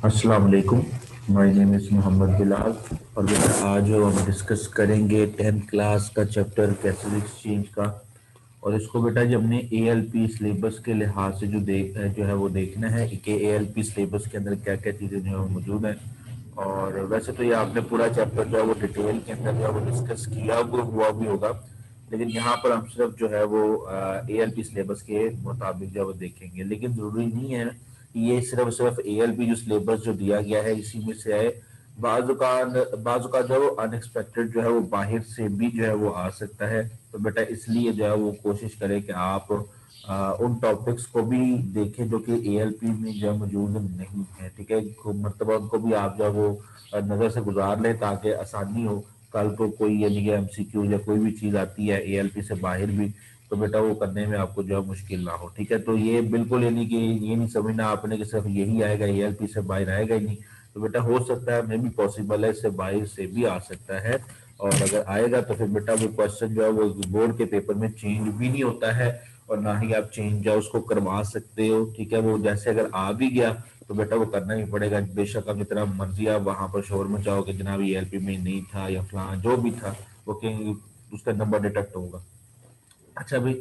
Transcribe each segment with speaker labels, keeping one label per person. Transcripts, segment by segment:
Speaker 1: अस्सलाम वालेकुम। My name is Mohammad Bilal और बेटा आज हम डिस्कस करेंगे 10th क्लास का चैप्टर गैसेस एक्सचेंज का। और इसको बेटा जब हमने एएलपी सिलेबस के लिहाज से जो है वो देखना है कि एएलपी सिलेबस के अंदर क्या क्या चीज़ें जो है वो मौजूद हैं। और वैसे तो ये आपने पूरा चैप्टर जो है वो डिटेल के अंदर जो है वो डिस्कस किया हुआ भी होगा, लेकिन यहाँ पर हम सिर्फ जो है वो एएलपी सिलेबस के मुताबिक जो है वो देखेंगे। लेकिन ज़रूरी नहीं है ये सिर्फ सिर्फ एएलपी जो सिलेबस जो दिया गया है इसी में से आए। बाज़ औक़ात जो है वो अनएक्सपेक्टेड जो है वो बाहर से भी जो है वो आ सकता है। तो बेटा इसलिए जो है वो कोशिश करें कि आप उन टॉपिक्स को भी देखें जो कि एएलपी में जो है मौजूद नहीं है। ठीक है, खूब मरतबा उनको भी आप जो है वो नज़र से गुजार लें ताकि आसानी हो। कल को कोई यानी कि एमसीक्यू या कोई भी चीज़ आती है एएलपी से बाहर भी, तो बेटा वो करने में आपको जो है मुश्किल ना हो। ठीक है, तो ये बिल्कुल यानी कि ये नहीं समझना आपने कि सिर्फ यही आएगा, एएलपी से बाहर आएगा ही नहीं। तो बेटा हो सकता है, मे भी पॉसिबल है, इससे बाहर से भी आ सकता है। और अगर आएगा तो फिर बेटा वो क्वेश्चन जो है वो बोर्ड के पेपर में चेंज भी नहीं होता है और ना ही आप चेंज जो है उसको करवा सकते हो। ठीक है, वो जैसे अगर आ भी गया तो बेटा वो करना ही पड़ेगा, बेशक आप जितना मर्जी आप वहां पर शोर मचाओ कि जनाब एएलपी में नहीं था या फलां जो भी था, वो कहीं उसका नंबर डिटेक्ट होगा। अच्छा भाई,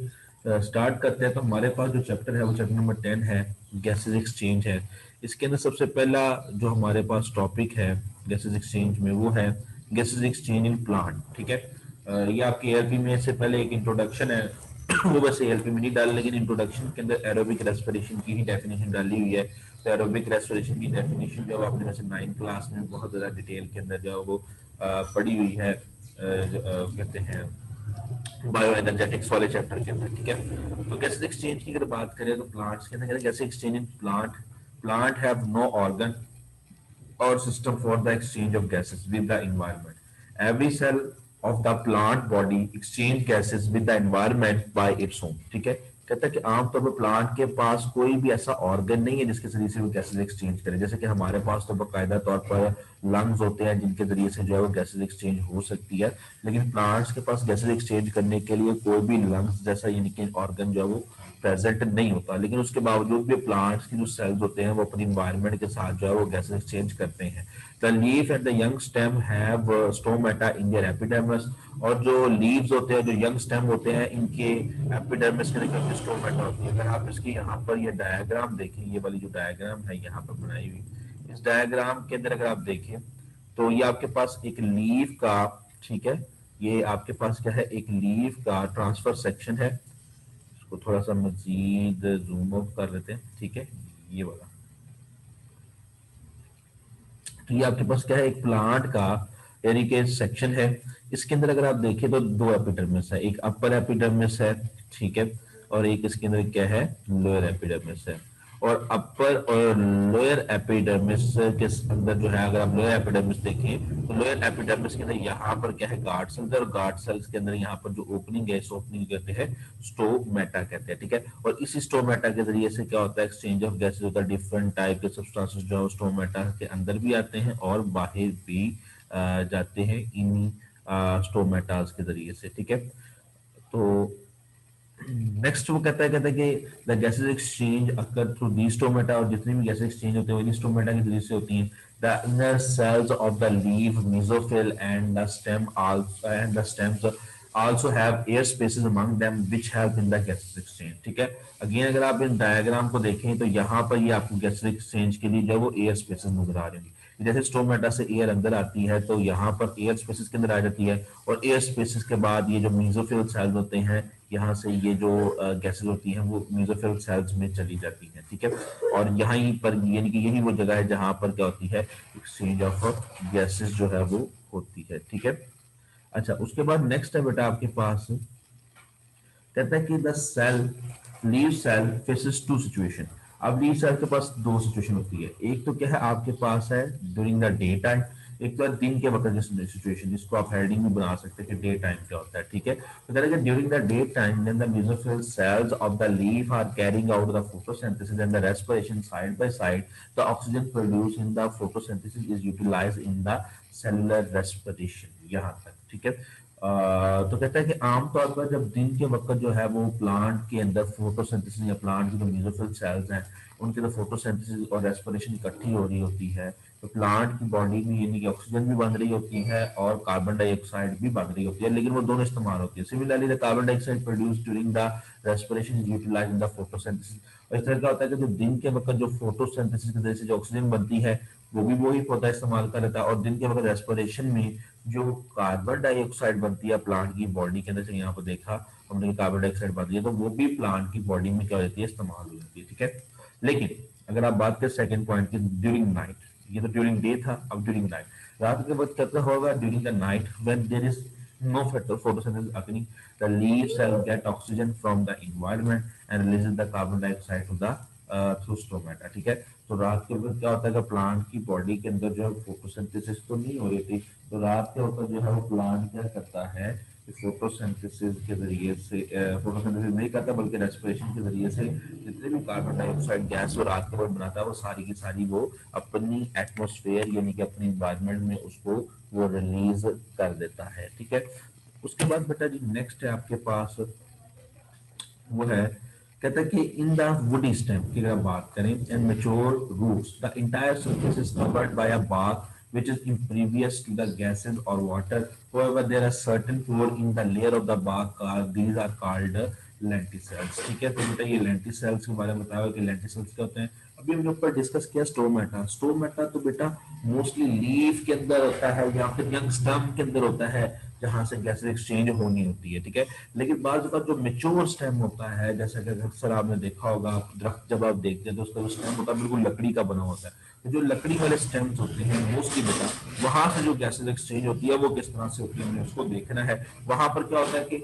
Speaker 1: स्टार्ट करते हैं। तो हमारे पास जो चैप्टर है वो चैप्टर नंबर 10 है, गैसेस एक्सचेंज है। इसके अंदर सबसे पहला जो हमारे पास टॉपिक है गैसेस एक्सचेंज में वो है गैसेस एक्सचेंज इन प्लांट। ठीक है, ये आपके एएलपी में से पहले एक इंट्रोडक्शन है। वो बस एएलपी में नहीं डाल, लेकिन इंट्रोडक्शन के अंदर एरोबिक रेस्पिरेशन की ही डेफिनेशन डाली हुई है। तो एरोबिक रेस्पिरेशन की डेफिनेशन जो आपने वैसे 9th क्लास में बहुत ज़्यादा डिटेल के अंदर जो है वो पढ़ी हुई है, कहते हैं बायो एनर्जेटिक्स वाले चैप्टर के अंदर। ठीक है, तो गैसेस एक्सचेंज की अगर बात करें तो प्लांट्स के अंदर gases exchange in plant, plant have no organ or system for the exchange of gases with the environment. Every cell of the plant body exchange gases with the environment by its own. ठीक है, कहता है कि आमतौर पर plant के पास कोई भी ऐसा ऑर्गन नहीं है जिसके जरिए से वो गैसेज एक्सचेंज करे। जैसे कि हमारे पास तो बाकायदा तौर पर लंग्स होते हैं जिनके जरिए से जो है वो गैसेज एक्सचेंज हो सकती है, लेकिन प्लांट्स के पास गैसेज एक्सचेंज करने के लिए कोई भी लंग्स जैसा यानी कि ऑर्गन जो है वो प्रेजेंट नहीं होता। लेकिन उसके बावजूद भी प्लांट्स की जो सेल्स होते हैं वो अपनी इन्वायरमेंट के साथ जो है वो गैसेज एक्सचेंज करते हैं। The leaf and the young stem have stomata in their epidermis. और जो लीव्स होते हैं, जो यंग स्टेम होते हैं, इनके एपिडर्मिस के अंदर स्टोमेटा होती है। अगर आप इसकी यहाँ पर ये डायग्राम देखें, ये वाली जो डायग्राम है यहाँ पर बनाई हुई, इस डायग्राम के अंदर अगर आप देखें तो ये आपके पास एक लीफ का, ठीक है, ये आपके पास क्या है, एक लीफ का ट्रांसफर सेक्शन है। इसको थोड़ा सा मजीद जूम आउट कर लेते हैं। ठीक है, ये वाला, तो ये आपके पास क्या है, एक प्लांट का यानी कि सेक्शन है। इसके अंदर अगर आप देखें तो दो एपिडर्मिस है, एक अपर एपिडर्मिस है, ठीक है, और एक इसके अंदर क्या है, लोअर एपिडर्मिस है। और अपर और लोअर एपिडर्मिस के अंदर जो है, अगर आप लोअर एपिडर्मिस देखें तो लोअर एपिडर्मिस के अंदर यहाँ पर क्या है, गार्ड सेल्स, और गार्ड सेल्स के अंदर यहाँ पर जो ओपनिंग है, इस ओपनिंग कहते हैं स्टोमेटा कहते हैं। ठीक है, और इसी स्टोमेटा के जरिए से क्या होता है, एक्सचेंज ऑफ गैसेज होता है। डिफरेंट टाइप के सब्सटेंसेस जो है स्टोमेटा के अंदर भी आते हैं और बाहर भी जाते हैं इन स्टोमेटास के जरिए से। ठीक है, तो नेक्स्ट वो कहता है कि the gases exchange occur through the stomata, और जितनी भी गैसेज एक्सचेंज होते हैं वो स्टोमेटा के जरिए से होती हैं। The inner cells of the leaf, mesophyll and the stem also, and the stems also have air spaces among them which help in the gases exchange। ठीक है, अगेन अगर आप इन डायग्राम को देखें तो यहाँ पर ये आपको गैसेज एक्सचेंज के लिए जो वो एयर स्पेसेस नजर आ रहे हैं। जैसे स्टोमेटा से एयर अंदर आती है तो यहाँ पर एयर स्पेसेस के अंदर आ जाती है, और एयर स्पेसेस के बाद ये जो मेसोफिल सेल्स होते हैं, यहाँ से ये जो गैसेज होती हैं वो मेसोफिल सेल्स में चली जाती हैं। ठीक है, और यहाँ पर यानी कि यही वो जगह है जहाँ पर क्या होती है, एक्सचेंज ऑफ गैसेज जो है वो होती है। ठीक है, अच्छा उसके बाद नेक्स्ट है बेटा आपके पास, कहता है कि the cell, leave cell faces two situation. अब लीव सेल के पास दो सिचुएशन होती है। एक तो क्या है आपके पास है ड्यूरिंग द डे टाइम, एक तो है दिन के वक्त की सिचुएशन, जिसको आप हेडिंग भी बना सकते हैं कि डे टाइम क्या होता है। ठीक है, तो कह रहा है कि during the day time then the mesophyll cells of the leaf are carrying out the photosynthesis and the respiration side by side. The oxygen produce in the photosynthesis is utilized in the cellular respiration. यहाँ तक ठीक है। तो कहता है कि आमतौर पर जब दिन के वक्त जो है वो प्लांट के अंदर फोटोसिंथेसिस या प्लांट की जो मेसोफिल सेल्स हैं उनके तो फोटोसिंथेसिस और रेस्पिरेशन इकट्ठी हो रही होती है। तो प्लांट की बॉडी में यानी कि ऑक्सीजन भी बन रही होती है और कार्बन डाइऑक्साइड भी बन रही होती है, लेकिन वो दोनों इस्तेमाल होती है। Similarly the carbon dioxide produce during the respiration is utilized in the photosynthesis. और इस तरह क्या होता है कि जो दिन के वक्त जो फोटोसिंथेसिस की वजह से जो ऑक्सीजन बनती है वो भी वही पौधा इस्तेमाल कर लेता है, और दिन के वक्त रेस्पिरेशन में जो कार्बन डाइऑक्साइड बनती है प्लांट की बॉडी के अंदर से, यहाँ पर देखा हमने कार्बन डाइऑक्साइड बनती है, तो वो भी प्लांट की बॉडी में क्या हो जाती है, इस्तेमाल हो जाती है। ठीक है, लेकिन अगर आप बात करें सेकंड पॉइंट की, ड्यूरिंग नाइट, ये तो ड्यूरिंग डे था, अब ड्यूरिंग नाइट रात के वक्त क्या होगा, during the night when there is no photosynthesis occurring, the leaf cell get oxygen from the environment and releases the carbon dioxide to the through stomata। ठीक है, तो रात के वक्त क्या होता है कि प्लांट की बॉडी के अंदर जो है फोटोसिंथेसिस तो नहीं हो रही थी, तो रात के वक्त जो है वो प्लांट क्या करता है कि फोटोसिंथेसिस के जरिए से, फोटोसिंथेसिस नहीं करता बल्कि रेस्पिरेशन के जरिए से जितने भी कार्बन डाइऑक्साइड गैस वो रात के वक्त बनाता है वो सारी की सारी वो अपनी एटमोस्फेयर यानी कि अपनी इन्वायरमेंट में उसको वो रिलीज कर देता है। ठीक है, उसके बाद बेटा जी नेक्स्ट है आपके पास, वो है कहता है कि इन द वुडी स्टेम की अगर बात करें and mature roots the entire surface is covered by a bark which is impervious to the gases or water, however there are certain pore in the layer of the bark these are called lenticels। ठीक है, तो बेटा ये lenticels के बारे में बताया कि lenticels क्या होते हैं। अभी हमने ऊपर डिस्कस किया स्टोमेटा। स्टोमेटा तो बेटा मोस्टली लीफ के अंदर होता है या फिर यंग स्टेम के अंदर होता है जहां से गैसेस एक्सचेंज होनी होती है। ठीक है, लेकिन बाज का जो मेच्योर स्टेम होता है, जैसा कि अक्सर आपने देखा होगा दरख्त जब आप देखते हैं तो उसका जो स्टेम होता है बिल्कुल लकड़ी का बना होता है। तो जो लकड़ी वाले स्टेम्स होते हैं मोस्टली बेटा वहां से जो गैसेस एक्सचेंज होती है वो किस तरह से होती है हमें उसको देखना है। वहां पर क्या होता है कि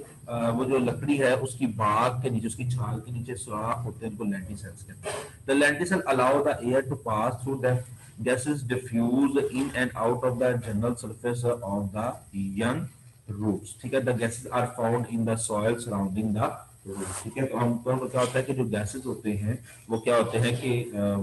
Speaker 1: वो जो लकड़ी है उसकी बाग के नीचे, उसकी छाल के नीचे सुराख होते हैं, उनको लेंटिसेल्स कहते हैं। The lenticel allow the air to pass through the gases diffuse in and out of the general surface of the young roots। ठीक है, the gases are found in the soil surrounding the roots। ठीक है, तो हमको क्या होता है कि जो गैसेस होते हैं वो क्या होते हैं कि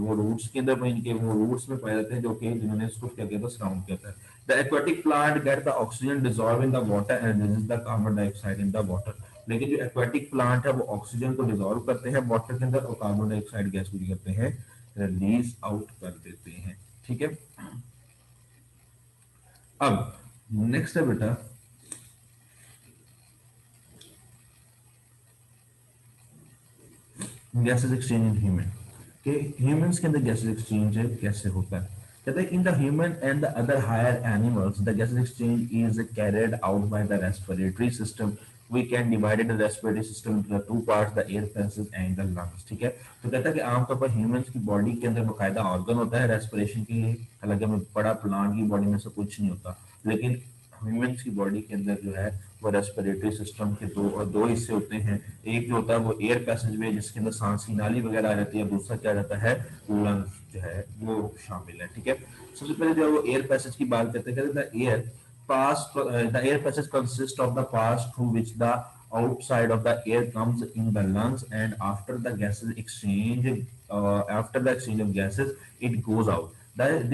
Speaker 1: वो रूट्स के अंदर इनके वो रूट्स में पाए जाते हैं जो कि जिन्होंने इसको क्या किया था, सराउंड किया था। The aquatic plant get the oxygen dissolve in the water and release the carbon dioxide in the water. लेकिन जो एक्वेटिक प्लांट है वो ऑक्सीजन को डिसॉल्व करते हैं वाटर के अंदर और कार्बन डाइऑक्साइड गैस को करते हैं, रिलीज आउट कर देते हैं। ठीक है, अब नेक्स्ट है बेटा गैसेस एक्सचेंज इन ह्यूमन, कि ह्यूमंस के अंदर गैसेस एक्सचेंज कैसे होता है। कहते हैं in the human and the other higher animals the gases exchange is carried out by the respiratory system. We can divide the respiratory system into the two parts, the air passages and the lungs। ठीक है, तो कहता है कि आमतौर पर humans की body के अंदर बकायदा ऑर्गन होता है रेस्पिरेशन के लिए, हालांकि हमें बड़ा प्लांट की बॉडी में से कुछ नहीं होता, लेकिन ह्यूमंस की बॉडी के अंदर जो है वो रेस्पिरेटरी सिस्टम के दो हिस्से होते हैं। एक जो होता है वो एयर पैसेज वे जिसके अंदर सांस की नाली वगैरह आ जाती है, दूसरा क्या रहता है लंग्स जो है वो शामिल है। ठीक है, सबसे पहले जो है वो एयर पैसेज की बात करते हैं। कहते हैं air pass the air passage consists of the pass through which the outside of the air comes in the lungs, and after the gases exchange after the exchange of gases it goes out।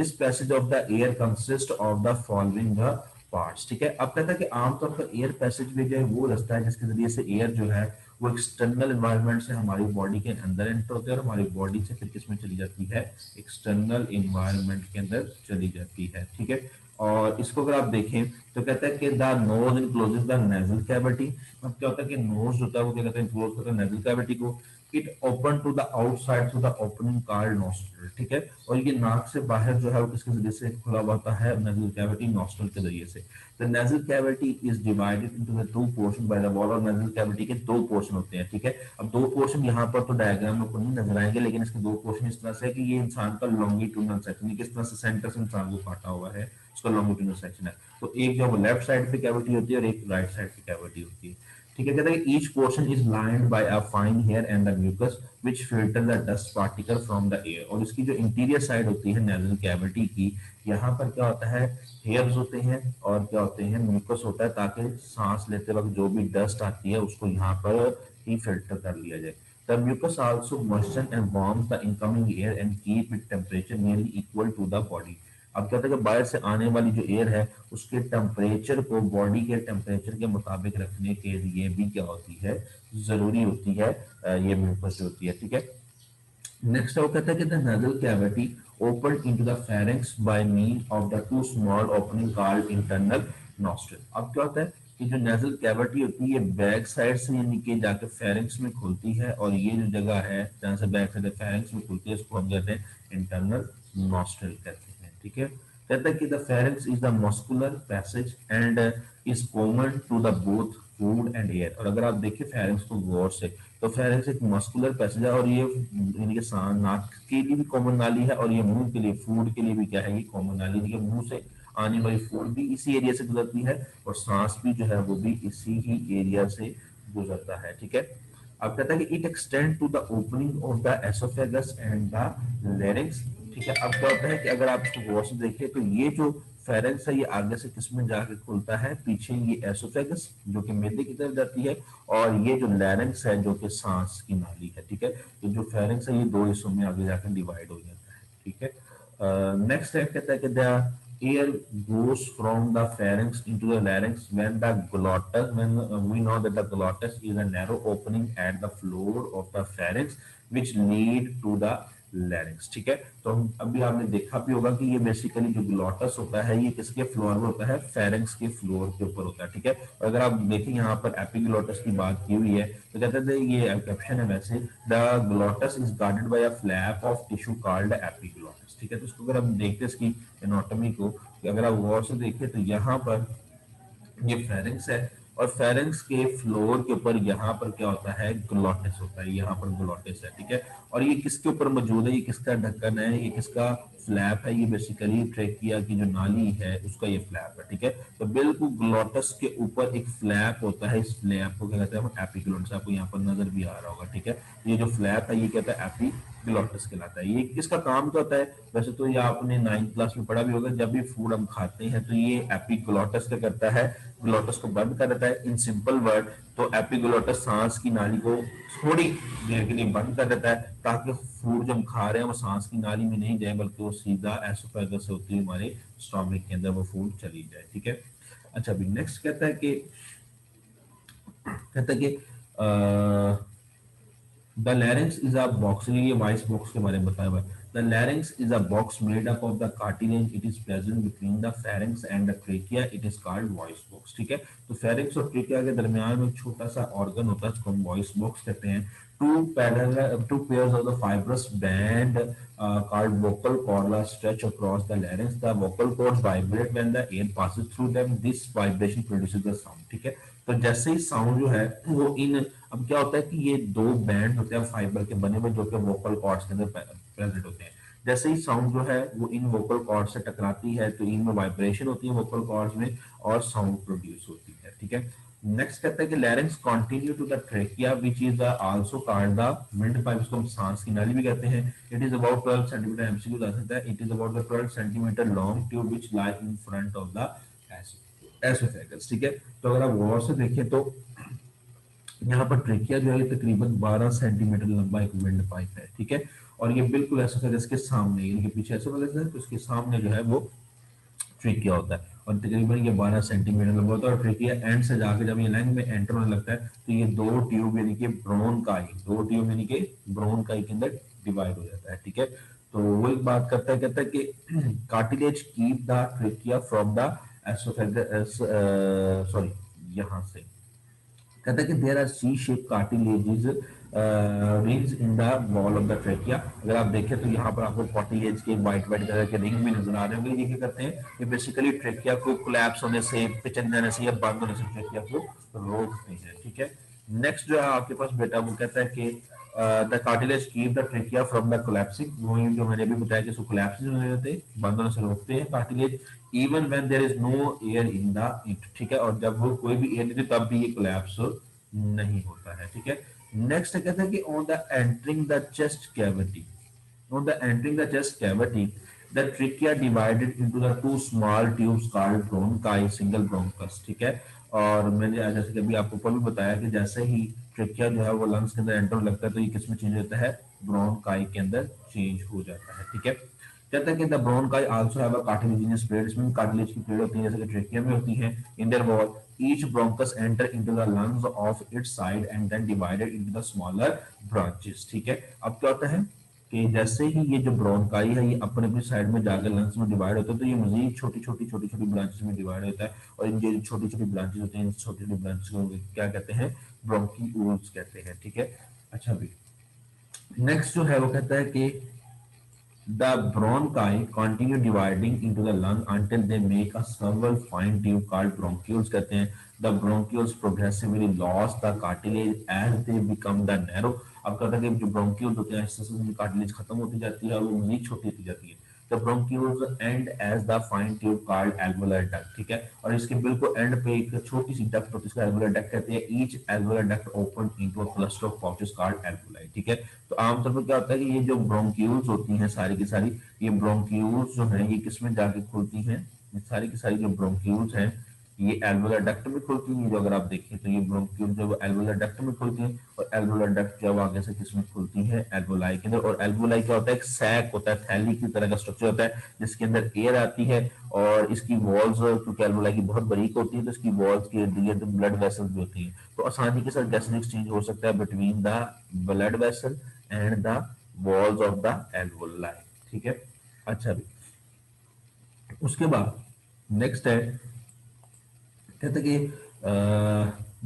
Speaker 1: This passage of the air consists of the following the parts। ठीक है, अब कहता है कि आमतौर पर air passage वे जो है वो रास्ता है जिसके जरिए से एयर जो है वो एक्सटर्नल एनवायरनमेंट से हमारी बॉडी के अंदर एंटर होते हैं और हमारी बॉडी से फिर किस में चली जाती है, एक्सटर्नल एनवायरनमेंट के अंदर चली जाती है। ठीक है, और इसको अगर आप देखें तो कहता है कि the nose encloses the nasal cavity. अब क्या होता है कि नोज होता है वो क्या कहते हैं, इनक्लोज करता है नेजल कैविटी को। It open to the outside through the opening called nostril. ठीक है, और ये नाक से बाहर जो है वो किसके जरिए से खुला हुआ होता है, नेजल कैविटी नॉस्ट्रल के जरिए से। The nasal cavity is divided into the two portion by the wall. और नेजल कैविटी के दो पोर्शन होते हैं। ठीक है, अब दो पोर्शन यहाँ पर तो डायग्राम में को नहीं नजर आएंगे, लेकिन इसके दो पोर्शन इस तरह से है कि ये इंसान का लॉन्गिट्यूडनल सेक्शन किस तरह से सेंटर से इंसान को काटा हुआ है, उसका लॉन्गिट्यूडनल सेक्शन है। तो एक जो लेफ्ट साइड पे कैविटी होती है और एक राइट साइड पे कैविटी होती है। ठीक है, कहता है each portion is lined by a fine hair and the mucus which filter the dust particle from the air. और इसकी जो इंटीरियर साइड होती है नेजल कैविटी की, यहाँ पर क्या होता है, हेयर्स होते हैं और क्या होते हैं, म्यूकस होता है, ताकि सांस लेते वक्त जो भी डस्ट आती है उसको यहाँ पर ही फिल्टर कर लिया जाए। The mucus also moistens and warms the incoming air and keep its temperature nearly equal to the body। अब क्या होता है कि बाहर से आने वाली जो एयर है उसके टेम्परेचर को बॉडी के टेम्परेचर के मुताबिक रखने के लिए भी क्या होती है, जरूरी होती है ये म्यूकस जो होती है। ठीक है, नेक्स्ट वो कहता है कि the nasal cavity opened into the pharynx by means of the two small opening called internal nostril. अब क्या होता है कि जो nasal cavity होती है ये बैक साइड से यानी कि जाके pharynx में खुलती है, और ये जो जगह है जहाँ से बैक साइड pharynx में खुलती है इसको हम कहते हैं internal nostril कहते हैं, ठीक है। कहता है कि the pharynx is the muscular passage and is common to the both food and air. और अगर आप देखिए फेरेंक्स को गौर से, तो फेरेंक्स एक मस्कुलर पैसेज है, और ये यानी कि नाक के लिए भी कॉमन नाली है, और ये मुंह के लिए फूड के लिए भी क्या है, ये कॉमन नाली है। मुंह से आने वाली फूड भी इसी एरिया से गुजरती है, और सांस भी जो है वो भी इसी ही एरिया से गुजरता है, ठीक है। अब कहता है कि it extend to the opening of the oesophagus and the larynx, ठीक है। अब क्या होता है कि अगर आप इसको गौर से देखिए तो ये जो फेरेंक्स है ये आगे से किसमें जाके खुलता है, पीछे ये एसोफेगस जो कि मैदे की तरफ जाती है, और ये जो लैरिंक्स है जो कि सांस की नाली है, ठीक है। तो जो फेरेंक्स है ये दो हिस्सों में आगे जाकर डिवाइड हो जाता है, ठीक है। नेक्स्ट स्टेप कहता है कि the air goes from the pharynx into the larynx when the glottis, when we know that the glottis is a narrow opening at the floor of the pharynx which lead to the larynx, ठीक है। तो अभी आपने देखा भी होगा कि ये बेसिकली जो ग्लॉटस होता है ये किसके फ्लोर में होता है, फेरेंक्स के फ्लोर के ऊपर होता है, ठीक है। और अगर आप देखें यहाँ पर एपिग्लॉटस की बात की हुई है तो कहते थे ये कैप्शन है वैसे, the glottis is guarded by a flap of tissue called epiglottis, ठीक है। तो इसको अगर हम देखते हैं इसकी एनाटॉमी को, अगर आप गौर से देखें तो यहाँ पर ये फेरेंक्स है, और फेरेंक्स के फ्लोर के ऊपर यहाँ पर क्या होता है, ग्लोटिस होता है, यहाँ पर ग्लोटिस है, ठीक है। और ये किसके ऊपर मौजूद है, ये किसका ढक्कन है, ये किसका फ्लैप है, ये बेसिकली ट्रेकिया की जो नाली है उसका ये फ्लैप है, ठीक है। तो बिल्कुल ग्लोटस के ऊपर एक फ्लैप होता है, इस फ्लैप को क्या कहते हैं, एपिग्लोटिस, आपको यहाँ पर नजर भी आ रहा होगा, ठीक है। ये जो फ्लैप है ये कहता है एपिग्लोटिस कहलाता है। ये किसका काम क्या होता है, वैसे तो ये आपने 9th क्लास में पढ़ा भी होगा, जब भी फूड हम खाते हैं तो ये एपिग्लोटिस क्या करता है, ग्लोटस को बंद कर देता है, इन सिंपल वर्ड। तो एपिग्लोटस सांस की नाली को थोड़ी देर के लिए बंद कर देता है, ताकि फूड जो हम खा रहे हैं वो सांस की नाली में नहीं जाए, बल्कि वो सीधा एसोफेगस से होती हुई हमारे स्टोमक के अंदर वो फूड चली जाए, ठीक है। अच्छा, अभी नेक्स्ट कहता है कि the larynx is a box, ये वॉइस बॉक्स के बारे में बताया हुआ है। The larynx is a box made up of the cartilage. It is present between the pharynx and the trachea. It is called voice box, ठीक है। तो pharynx और trachea के दरमियान में एक छोटा सा organ होता है जिसको हम voice box कहते हैं। Two pairs of the fibrous band called vocal cords are stretched across the larynx. The vocal cords vibrate when the air passes through them. This vibration produces the sound, ठीक है। तो जैसे ही sound जो है वो इन, अब क्या होता है कि ये दो बैंड होते हैं फाइबर के बने हुए जो कि वोकल कॉर्ड्स के अंदर प्रेजेंट होते हैं। जैसे ही साउंड जो है वो इन वोकल कॉर्ड से टकराती है तो इनमें वाइब्रेशन होती है वोकल कॉर्ड्स में, और साउंड प्रोड्यूस होती है, ठीक है। नेक्स्ट कहता है कि larynx continue to the trachea which is also called the wind pipe, इसको हम सांस की नाली भी कहते हैं। It is about 12 centimetre, MCQ आ सकता है। It is about the 12 centimetre long tube which lie in front of the oesophagus, ठीक है। तो अगर आप गौर से देखें तो यहाँ पर ट्रेकिया जो है तकरीबन 12 सेंटीमीटर लंबा एक विंड पाइप है, ठीक है। और ये बिल्कुल एसोफेगस के सामने, इनके पीछे एसोफेगस है तो उसके सामने जो है वो ट्रेकिया होता है, और तकरीबन ये 12 सेंटीमीटर लंबा होता है। और ट्रेकिया एंड से जाकर जब ये लंग में एंटर होने लगता है तो ये दो ट्यूब यानी कि ब्रोनकाई के अंदर डिवाइड हो जाता है, ठीक है। तो वो एक बात करता है, कहता है कि cartilage keep the trachea from the oesophagus, sorry यहाँ से कहता है कि there are C shape cartilages rings in the wall of the trachea. अगर आप देखें तो यहाँ पर आपको कार्टिलेज के वाइट वाइट कलर के रिंग भी नजर आ रहे होंगे। ये क्या करते हैं, ये बेसिकली ट्रेकिया को कोलैप्स होने से, पिचन जाने से या बंद होने से ट्रेकिया को रोकते हैं, ठीक है। नेक्स्ट जो है आपके पास बेटा वो कहता है कि the cartilage keep the trachea from the collapsing, वो जो मैंने भी बताया कि इसको कोलैप्स नहीं होने देते, बंद होने से रोकते हैं cartilage, even when there is no air in the it, ठीक है। और जब वो कोई भी एयर नहीं तब भी ये कोलैप्स नहीं होता है, ठीक है। नेक्स्ट कहता है कि on the entering the chest cavity, on the entering the chest cavity, the trachea divided into the two small tubes called bronchi, single bronchus, ठीक है। और मैंने जैसे कि अभी आपको ऊपर भी बताया कि जैसे ही ट्रेकिया जो है वो लंग्स के अंदर एंटर लगता है तो ये किस में चेंज होता है, ब्रोनकाई के अंदर चेंज हो जाता है, ठीक है। कहता है कि the bronchi also have a cartilaginous plate, इसमें कार्टिलेज की प्लेट होती है जैसे कि ट्रेकिया में होती है। In their wall each bronchus enter into the lungs of its side and then divided into the smaller branches, ठीक है। अब क्या होता है कि जैसे ही ये जो ब्रोंकाई है ये अपने अपनी साइड में जाकर लंग्स में डिवाइड होता है, तो ये मजीद छोटी छोटी ब्रांचेस में डिवाइड होता है, और इन जो छोटी छोटी ब्रांचेस होती हैं, इन छोटी छोटी ब्रांचेस को क्या कहते हैं, ब्रोंकियोल्स कहते हैं। ठीक है, अच्छा भी नेक्स्ट जो है वो कहता है कि the bronchi continue dividing into the lung until they make a several fine tube called bronchioles कहते हैं। The bronchioles progressively lost the cartilage as they become the narrow। अब कहता है कि जो bronchioles होते हैं इससे cartilage खत्म होती जाती है और वो मजीद छोटी होती जाती है। The bronchioles end as the fine tube called alveolar duct। ठीक है, और इसके बिल्कुल एंड पे एक छोटी सी डक्ट होती है, इसको alveolar duct कहते हैं। Each alveolar duct open into a cluster of pouches called alveoli। ठीक है, तो आमतौर पर क्या होता है कि ये जो ब्रोंक्यूल्स होती हैं सारी की सारी, ये ब्रोंक्यूल्स जो है ये किसमें जाके खुलती हैं, ये सारी की सारी जो ब्रोंक्यूल्स हैं ये एल्वोलर डक्ट में खुलती हैं। जो अगर आप देखें तो ये ब्रोंक्यूल जो एल्वोलर डक्ट में खुलती हैं, और एल्वोलर डक्ट जब आगे से किसमें खुलती है, एल्वोलाई के अंदर। और एल्वोलाई क्या होता है, एक सैक होता है, थैली की तरह का स्ट्रक्चर होता है जिसके अंदर एयर आती है, और इसकी वॉल्स क्योंकि एल्वोलाई की बहुत बारीक होती है तो इसकी वॉल्स के इर्द गिर्द ब्लड वेसल्स भी होती हैं, तो आसानी के साथ गैस एक्सचेंज हो सकता है between the blood vessel and the walls of the alveoli. ठीक है, अच्छा भी उसके बाद नेक्स्ट है, कहते कि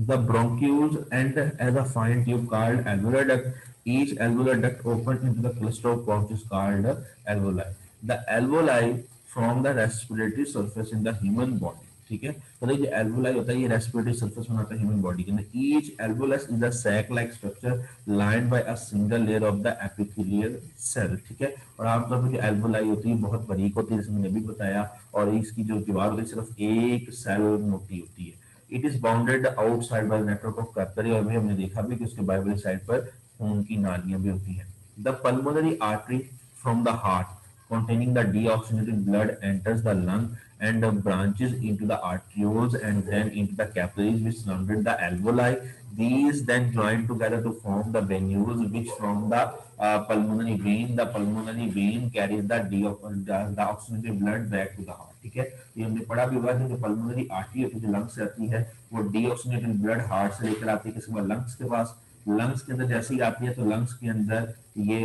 Speaker 1: the bronchioles and as a fine tube called alveolar duct. Each alveolar duct open into the cluster of pouches called alveoli। The alveoli from the respiratory surface in the human body. ठीक है, तो ये alveoli होता है, ये respiratory surface बनाता है human body के अंदर। Each alveolus is a sac like structure lined by a single layer of the epithelial cell. ठीक है, और आमतौर पर जो एल्वोलाई होती है बहुत बारीक होती है, जैसे मैंने भी बताया, और इसकी जो दीवार होती है सिर्फ एक सेल मोटी होती है। It is bounded outside by network of capillary, और भी हमने देखा भी कि उसके बाहर साइड पर खून की नालियां भी होती हैं। The pulmonary artery from the heart containing the deoxygenated blood enters the lung and branches into the arterioles and then into the capillaries which surrounded the alveoli. These then join together to form the venules which from the pulmonary vein. The pulmonary vein carries the oxygenated blood back to the heart। ठीक है, ये हमने पढ़ा भी हुआ है कि pulmonary artery होती है जो लंग्स से आती है, वो डीऑक्सीनेटेड ब्लड हार्ट से लेकर आती है किसके पास, लंग्स के पास। लंग्स के अंदर जैसे ही आती है तो लंग्स के अंदर ये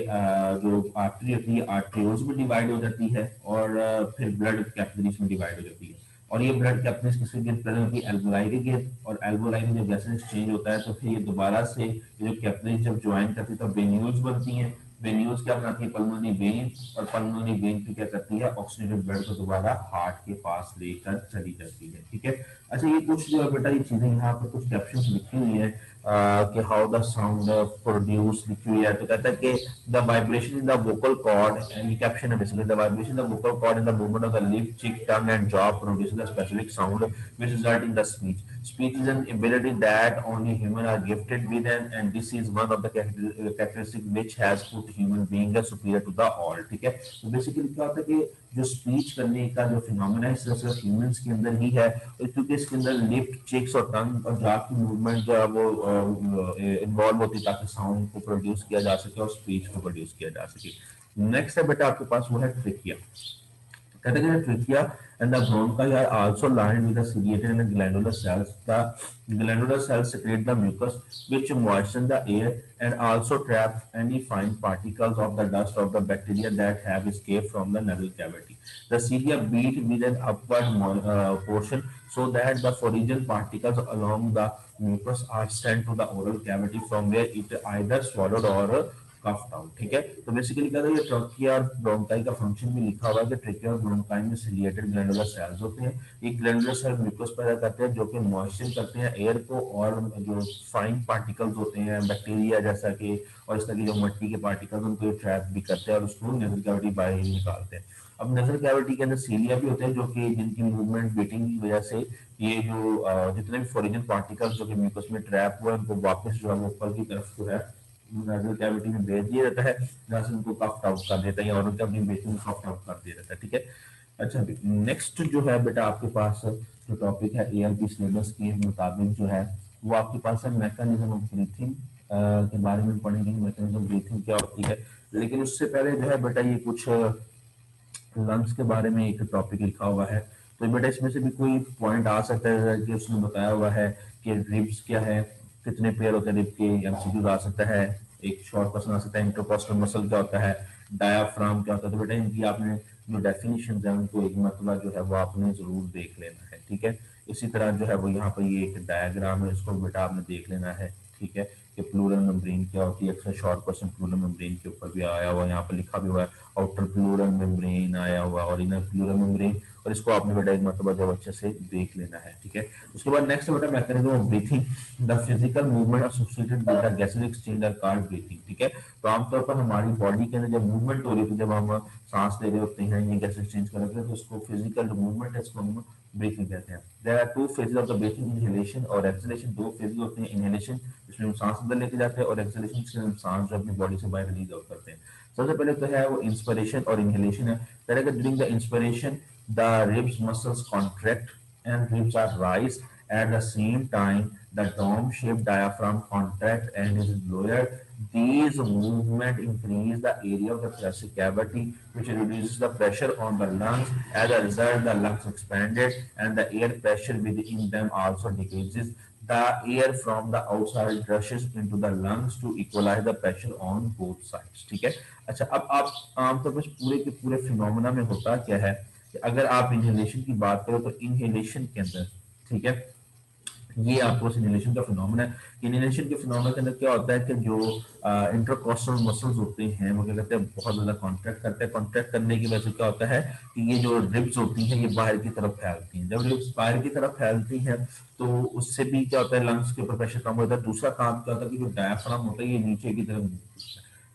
Speaker 1: जो आर्टरी होती है आर्टरियोल्स में डिवाइड हो जाती है, और फिर ब्लड कैपिलरीज में डिवाइड हो जाती है। और ये ब्लड कैपिलरीज किसके गिर्द प्रेजेंट होती है, एल्वोलाई के गिर्द। और एल्वोलाई में जब गैसेस एक्सचेंज होता है तो फिर ये दोबारा से ये जो कैपिलरीज जब ज्वाइन करती है तो वेन्यूल्स बनती हैं। वेन्यूल्स क्या बनाती है, पल्मोनरी वेन, और पल्मोनरी वेन फिर क्या करती है, ऑक्सीजनेटेड ब्लड को दोबारा हार्ट के पास लेकर चली जाती है। ठीक है, अच्छा ये कुछ जो है बेटा ये चीजें यहाँ पर कुछ कैप्शंस लिखी हुई है कि हाउ द साउंड प्रोड्यूस लिखी हुई है, तो कहता है कि the vibration in the vocal cord, ये कैप्शन है basically, the vibration in the vocal cord in the movement of the lip, cheek, tongue and jaw produces a specific sound which result in the speech. Speech is an ability that only humans are gifted with, and this is one of the characteristics which has put human being as superior to the all। ठीक है, तो basically क्या होता है कि जो speech करने का जो फिनोमेना है सिर्फ ह्यूमंस के अंदर ही है, क्योंकि इसके अंदर लिप, चिक्स और टंग और जॉ की मूवमेंट जो है वो इन्वॉल्व होती है ताकि साउंड को प्रोड्यूस किया जा सके और स्पीच को प्रोड्यूस किया जा सके। नेक्स्ट है बेटा आपके पास वो है ट्रिकिया। कहते हैं trachea and the bronchi are also lined with the ciliated and glandular cells। The glandular cells secrete the mucus which moisten the air and also trap any fine particles of the dust of the bacteria that have escaped from the nasal cavity। The cilia beat with an upward portion so that the foreign particles along the mucus are sent to the oral cavity from where it either swallowed or cuffed out. ठीक है, तो basically क्या है, ये trachea और bronchi का function भी लिखा हुआ है कि ट्रकिया और ब्रोंकाई में सिलिएटेड ग्लैंडुलर सेल्स होते हैं। ये ग्लैंडुलर सेल म्यूकस पैदा करते हैं जो कि मॉइस्चर करते हैं एयर को, और जो फाइन पार्टिकल्स होते हैं बैक्टीरिया जैसा कि और इस तरह की जो मिट्टी के पार्टिकल्स उनको ट्रैप भी करते हैं और उसको नेजल कैविटी बाहर ही निकालते हैं। अब नेजल कैविटी के अंदर सीलिया भी होते हैं जो कि जिनकी मूवमेंट बीटिंग की वजह से ये जो जितने भी फॉरेन पार्टिकल्स जो कि म्यूकस में ट्रैप हुए उनको वापस जो है वो ऊपर की तरफ जो है नेजल कैविटी में भेज दिया जाता है, जहां से उनको कफ आउट कर देता है या और अपनी बेटी में कफ आउट कर दिया जाता है। ठीक है, अच्छा नेक्स्ट जो है बेटा आपके पास जो टॉपिक है एआरपी सिलेबस के मुताबिक जो है वो आपके पास है मैकेनिज्म ऑफ ब्रीथिंग के बारे में पढ़ेंगे, मैकेनिज्म ऑफ ब्रीथिंग क्या होती है। लेकिन उससे पहले जो है बेटा ये कुछ लंग्स के बारे में एक टॉपिक लिखा हुआ है, तो बेटा इसमें से भी कोई पॉइंट आ सकता है कि उसने बताया हुआ है कि रिब्स क्या है, कितने पेयर होते हैं रिब के, एमसीक्यू आ सकता है, एक शॉर्ट क्वेश्चन आ सकता है इंटरकॉस्टल मसल क्या होता है, डायाफ्राम क्या होता है। तो बेटा इनकी आपने जो डेफिनेशन है उनको एक मतलब जो है वो आपने जरूर देख लेना है, ठीक है। इसी तरह जो है वो यहाँ पर ये एक डायग्राम है, इसको बेटा आपने देख लेना है, ठीक है, कि प्लूरल मेम्ब्रेन क्या होती है। अक्सर शॉर्ट क्वेश्चन प्लूरल मेम्ब्रेन के ऊपर भी आया हुआ है, यहाँ पर लिखा भी हुआ है आउटर प्लूरल मेम्ब्रेन आया हुआ और इनर प्लूरल मेम्ब्रेन, और इसको आपने बेटा एक मतलब जब अच्छे से देख लेना है, ठीक है। उसके बाद नेक्स्ट बेटा mechanism of breathing, the physical movement associated with the gases exchange are called breathing, ठीक है। तो आमतौर पर हमारी बॉडी के अंदर जब मूवमेंट हो रही है, जब हम सांस ले रहे होते हैं, ये गैस एक्सचेंज कर रहे होते हैं, तो उसको फिजिकल मूवमेंट है, इसको हम ब्रीथिंग कहते हैं। There are two phases of the breathing, inhalation और एक्सहेलेशन। दो फेजेस होते हैं, इनहेलेशन जिसमें हम सांस अंदर लेके जाते हैं और एक्सहेलेशन जिसमें हम सांस जो अपनी बॉडी से बाहर रिलीज आउट करते हैं। सबसे पहले तो है वो इंस्पिरेशन और इनहेलेशन है। During the inspiration the ribs muscles contract and ribs are raised. At the same time, the dome-shaped diaphragm contracts and is lowered. These movements increase the area of the thoracic cavity, which reduces the pressure on the lungs. As a result, the lungs expanded and the air pressure within them also decreases. The air from the outside rushes into the lungs to equalize the pressure on both sides. ठीक है। अच्छा, अब आप आमतौर पर पूरे के पूरे फिनोमेना में होता क्या है कि अगर आप इनहेलेशन की बात करो तो इनहेलेशन के अंदर, ठीक है, ये आपको इनहेलेशन का फिनोमेना है। इनहेलेशन के फिनोमेना के अंदर क्या होता है कि जो इंटरकॉस्टल मसल्स होते हैं वो क्या करते हैं, बहुत ज्यादा कॉन्ट्रैक्ट करते हैं। कॉन्ट्रैक्ट करने की वजह से क्या होता है कि ये जो रिब्स होती हैं ये बाहर की तरफ फैलती हैं। जब रिब्स बाहर की तरफ फैलती हैं तो उससे भी क्या होता है, लंग्स के ऊपर प्रेशर कम होता है। दूसरा काम क्या होता है कि जो डायफ्राम होता है ये नीचे की तरफ,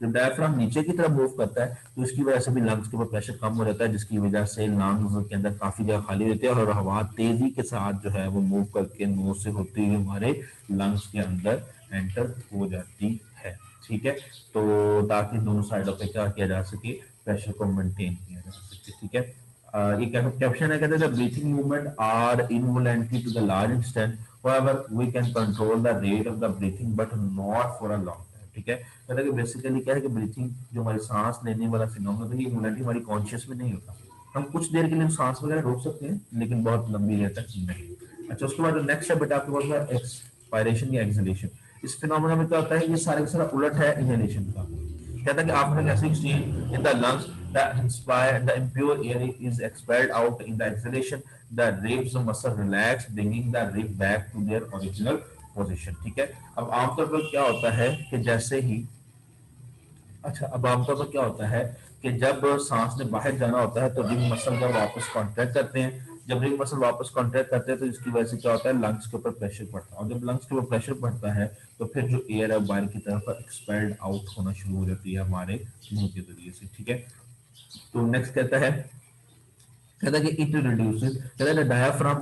Speaker 1: जब डायफ्राम नीचे की तरफ मूव करता है तो इसकी वजह से भी लंग्स के ऊपर प्रेशर कम हो जाता है, जिसकी वजह से लंग्स के अंदर काफी जगह खाली रहती है और हवा तेजी के साथ जो है वो मूव करके नोज से होती हुई हमारे लंग्स के अंदर एंटर हो जाती है, ठीक है। तो ताकि दोनों साइडों पे क्या किया जा सके, प्रेशर को मेंटेन किया जा सके, ठीक है। ये कैप्शन है, कहते हैं breathing movement are involuntary to the large extent, however we can control the rate of the breathing but not for a long time, ठीक है। कहता है कि बेसिकली क्या है कि ब्रीथिंग जो हमारी सांस लेने वाला फिनोमेना है ये इम्यूनिटी हमारी कॉन्शियस में नहीं होता। हम कुछ देर के लिए सांस वगैरह रोक सकते हैं लेकिन बहुत लंबी देर तक नहीं। अच्छा, उसके बाद नेक्स्ट है बेटा आपके पास एक्सपायरेशन या एक्सहेलेशन। इस फिनोमेना में क्या होता है, ये सारे का सारा उलट है इनहेलेशन का। कहता है कि after guessing steam in the lungs the impure air is expelled out in the exhalation. The ribs muscle relax, bringing the rib back to their original position, ठीक है। अब आमतौर पर क्या होता है कि जैसे ही, अच्छा, अब आमतौर पर क्या होता है कि जब सांस ने बाहर जाना होता है तो रिंग मसल जब वापस कॉन्ट्रैक्ट करते हैं, जब रिंग मसल वापस कॉन्ट्रैक्ट करते हैं तो इसकी वजह से क्या होता है, लंग्स के ऊपर प्रेशर पड़ता है, और जब लंग्स के ऊपर प्रेशर पड़ता है तो फिर जो एयर है बाहर की तरफ एक्सपेल्ड आउट होना शुरू हो जाती है हमारे मुंह के जरिए से, ठीक है। तो नेक्स्ट कहता है कि इट रिड्यूसेस, कहता है diaphragm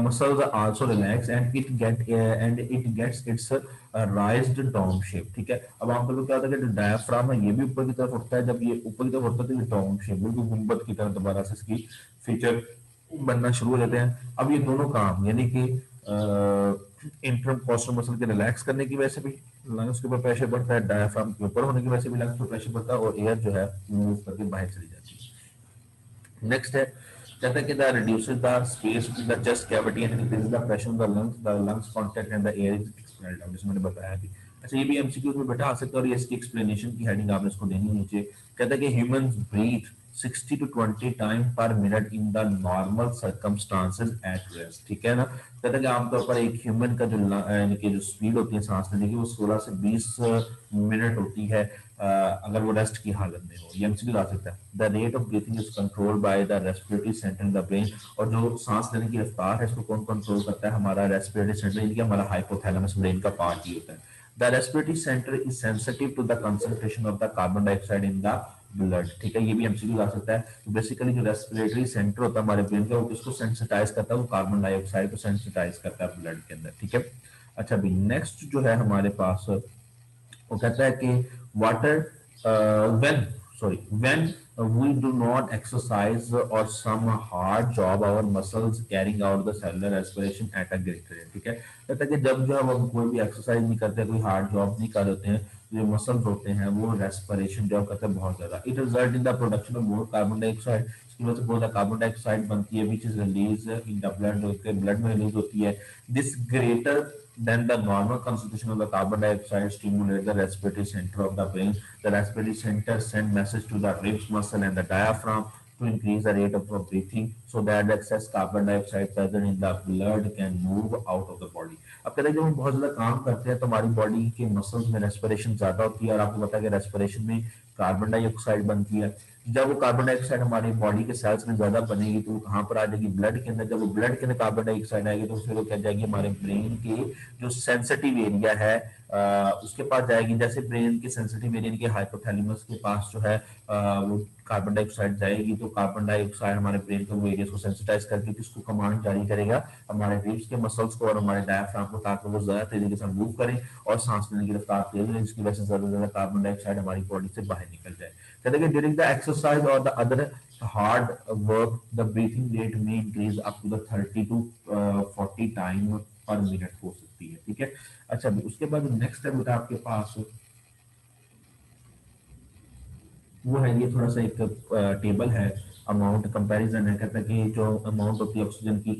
Speaker 1: muscles are also relax and it gets its raised dome shape, ठीक है। अब आमतौर पर क्या होता है कि डायफ्राम है ये भी ऊपर की तरफ उठता है, जब ये ऊपर की तरफ उठता है तो ये डोम शेप बिल्कुल गुंबद की तरह दोबारा से इसकी फीचर बनना शुरू हो जाते हैं। अब ये दोनों काम यानी कि इंटरकॉस्टल मसल के रिलैक्स करने की वजह से भी लंग्स के ऊपर प्रेशर पड़ता है, डायफ्राम के ऊपर होने की वजह से भी लंग्स पर प्रेशर पड़ता है और एयर जो है मूव करके बाहर चली जाती है। नेक्स्ट है, कहता है कि the reduces the space between the chest cavity and increases the pressure on the lungs contact and the air is expelled out, जैसे मैंने बताया अभी। अच्छा, ये भी एमसीक्यू में बेटा आ सकता है और ये इसकी एक्सप्लेनेशन की हेडिंग आपने इसको देनी नीचे। कहता है कि humans breathe 60 to 20 time per minute in the normal circumstances at rest, ठीक है ना। कहता है कि आमतौर पर एक ह्यूमन का जो यानी कि जो स्पीड होती है सांस लेने की वो 16 से 20 मिनट होती है अगर वो रेस्ट की हालत में हो। ये एमसीक्यू आ सकता है। The rate of breathing is controlled by the respiratory centre in the brain, और जो सांस लेने की रफ्तार है इसको कौन कंट्रोल करता है, हमारा रेस्पिरेटरी सेंटर, यानी कि हमारा हाइपोथैलेमस ब्रेन का पार्ट ही होता है। The respiratory centre is sensitive to the concentration of the carbon dioxide in the blood, ठीक है। ये भी एमसीक्यू आ सकता है। तो बेसिकली जो रेस्पिरेटरी सेंटर होता है हमारे ब्रेन का वो किसको सेंसिटाइज करता है, वो कार्बन डाइऑक्साइड को सेंसिटाइज करता है ब्लड के अंदर, ठीक है। अच्छा, अभी नेक्स्ट जो है हमारे पास वो कहता है कि water when we do not exercise or some hard job our muscles carrying out the cellular respiration at a greater rate, ठीक है। कहता है कि जब जो हम कोई भी एक्सरसाइज नहीं करते, कोई हार्ड जॉब नहीं कर रहे हैं, जो मसल्स होते हैं वो रेस्पिरेशन जो करते हैं बहुत ज्यादा। It result in the production of more carbon dioxide, इसकी वजह से बहुत ज्यादा कार्बन डाइऑक्साइड बनती है, which is release in the blood, जो कि ब्लड में रिलीज होती है। This greater Then the normal concentration of the carbon dioxide stimulates the respiratory center of the brain. The respiratory center sends message to the ribs muscle and the diaphragm to increase the rate of breathing so that the excess carbon dioxide present in the blood can move out of the body. अब कहते हैं जब हम बहुत ज्यादा काम करते हैं तो हमारी बॉडी के मसल्स में रेस्पिरेशन ज्यादा होती है और आपको पता है कि रेस्पिरेशन में कार्बन डाइऑक्साइड बनती है। जब वो कार्बन डाइऑक्साइड हमारी बॉडी के सेल्स में ज्यादा बनेगी तो वो कहाँ पर आ जाएगी, ब्लड के अंदर। जब वो ब्लड के अंदर कार्बन डाइऑक्साइड आएगी तो उससे वो क्या जाएगी, हमारे ब्रेन के जो सेंसिटिव एरिया है उसके पास जाएगी। जैसे ब्रेन के सेंसिटिव एरिया के हाइपोथैलेमस के पास जो है वो कार्बन डाइऑक्साइड जाएगी तो कार्बन डाइऑक्साइड हमारे ब्रेन के वो एरिया को सेंसिटाइज करके किसको कमांड जारी करेगा, हमारे रिब्स के मसल्स को और हमारे डायफ्राम को, ताकि वो ज्यादा तेजी से मूव करें और सांस लेने की रफ्तार तेज हो, जिसकी वजह से ज्यादा से ज्यादा कार्बन डाइऑक्साइड हमारी बॉडी से बाहर निकल जाए। कहते हैं कि ड्यूरिंग द एक्सरसाइज और the other hard work the breathing rate में increase up to the 30 to 40 time per minute हो सकती है। ठीक है, अच्छा उसके बाद नेक्स्ट है बेटा आपके पास वो है, ये थोड़ा सा एक टेबल है, अमाउंट कंपैरिजन है। कहता है कि जो अमाउंट होती है ऑक्सीजन की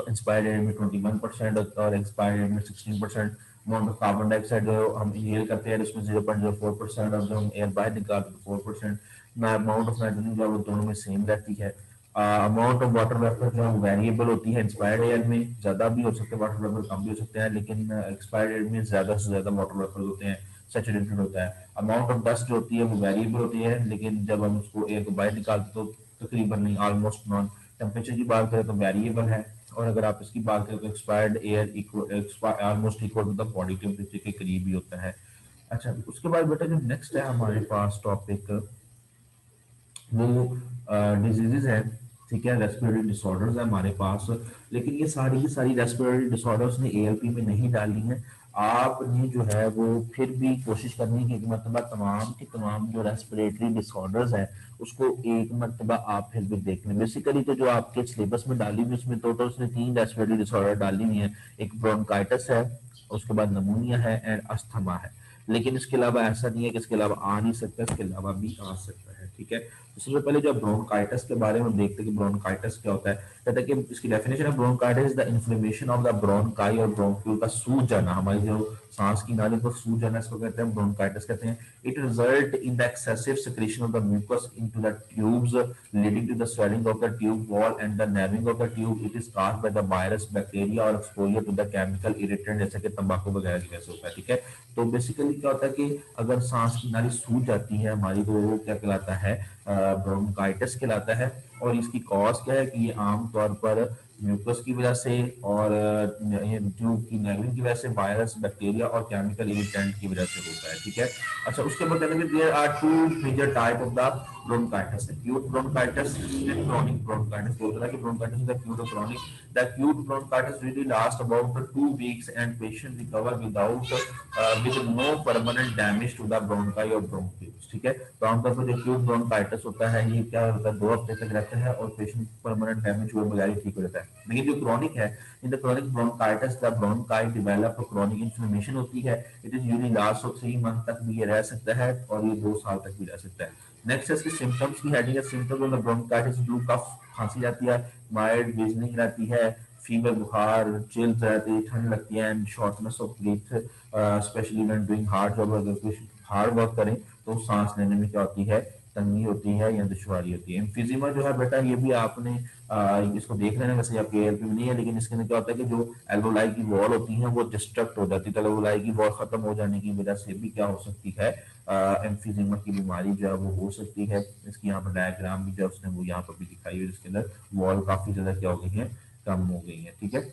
Speaker 1: इंस्पायर्ड एयर में 21% और एक्सपायर्ड एयर में 16%। अमाउंट ऑफ कार्बन डाइऑक्साइड जो हम इनहेल करते हैं उसमें 0.04% और जो हम एयर बाहर निकालते हैं 4%। अमाउंट ऑफ नाइट्रोजन जो है वो दोनों में सेम रहती है। अमाउंट ऑफ वाटर वेपर जो है वेरिएबल होती है। इंस्पायर्ड एयर में ज्यादा भी हो सकते हैं वाटर वेपर, कम भी हो सकते हैं, लेकिन एक्सपायर्ड एयर में ज्यादा से ज्यादा वाटर वेपर होते हैं, सैचुरेटेड होता है। अमाउंट ऑफ डस्ट जो होती है वो वेरिएबल होती है, लेकिन जब हम उसको एयर को बाहर निकालते तो तकरीबन नहीं, ऑलमोस्ट नॉन। टेम्परेचर की बात करें तो वेरिएबल है, और अगर आप इसकी बात करें तो expired air almost equal to the body temperature के करीब ही होता है। अच्छा उसके बाद बेटा जो नेक्स्ट है हमारे पास टॉपिक वो डिजीजेज है। ठीक है, रेस्पिरेटरी डिसऑर्डर्स है हमारे पास, लेकिन ये सारी की सारी रेस्पिरेटरी डिसऑर्डर्स ने एएलपी में नहीं डाली है। आपने जो है वो फिर भी कोशिश करनी है कि मतलब तमाम की तमाम जो रेस्पिरेटरी डिसऑर्डर्स है उसको एक मरतबा आप फिर भी देख लें। बेसिकली तो जो आपके सिलेबस में डाली हुई उसमें तो उसने 3 रेस्पिरेटरी डिसऑर्डर डाली हुई है, एक ब्रोंकाइटिस है, उसके बाद नमूनिया है एंड अस्थमा है। लेकिन इसके अलावा ऐसा नहीं है कि इसके अलावा आ नहीं सकता, इसके अलावा भी आ सकता है। ठीक है, तो सबसे पहले जो ब्रोंकाइटिस के बारे में देखते हैं कि ब्रोंकाइटिस क्या होता है। कहता है कि इसकी डेफिनेशन है bronchitis the inflammation of the bronchi और ब्रोंक्यूल का सूज जाना, हमारी जो सांस की नाली को सूज जाना इसको कहते हैं ब्रोंकाइटिस कहते हैं। It result in the excessive secretion of the mucus into the tubes leading to the swelling of the tube wall and the narrowing of the tube. It is caused by the virus bacteria और exposure to the chemical irritant जैसे कि तंबाकू वगैरह की वजह से होता है। ठीक है, तो बेसिकली क्या होता है कि अगर सांस की नाली सूज जाती है हमारी तो वो क्या कहलाता है, ब्रोंकाइटिस कहलाता है। और इसकी कॉज क्या है कि ये आमतौर पर म्यूकस की वजह से और ट्यूब की नेविंग की वजह से, वायरस बैक्टीरिया और केमिकल इरिटेंट की वजह से होता है। ठीक है, अच्छा उसके बाद कहते हैं there are 2 major type of the bronchitis, acute bronchitis and chronic bronchitis. दो तरह की ब्रोंकाइटिस है, एक्यूट और chronic. The acute bronchitis really last about 2 weeks and patient recover without with no permanent damage to the bronchi or bronchioles। ठीक है, तो आमतौर पर जो एक्यूट ब्रोंकाइटिस होता है ये क्या होता है 2 हफ्ते तक रहता है और पेशेंट परमानेंट डैमेज हुए बगैर ठीक हो जाता है। लेकिन जो क्रॉनिक है, in the chronic bronchitis the bronchi develop chronic inflammation होती है। It is usually last for 3 month तक भी ये रह सकता है और ये 2 साल तक भी रह सकता है। नेक्स्ट है इसके सिम्टम्स की हेडिंग है, symptoms of the bronchitis blue cough, खांसी जाती है, माइल्ड विजनिंग रहती है, फीवर बुखार, चिल्स रहती है, ठंड लगती है and shortness of breath specially when doing hard job. अगर कुछ हार्ड वर्क करें तो सांस लेने में क्या होती है, तंगी होती है या दुश्वारी होती है। एम्फीजिमा जो है बेटा ये भी आपने इसको देख लेना, वैसे आपके एयर में नहीं है, लेकिन इसके अंदर क्या होता है कि जो एल्वोलाई की वॉल होती है वो डिस्ट्रक्ट हो जाती है, तो एल्वोलाई की वॉल खत्म हो जाने की वजह से भी क्या हो सकती है, एम्फीजिमा की बीमारी जो है वो हो सकती है। इसकी यहाँ पर डायग्राम भी जो उसने वो यहाँ पर भी दिखाई है, जिसके अंदर वॉल काफी ज्यादा क्या हो गई है, कम हो गई है। ठीक है,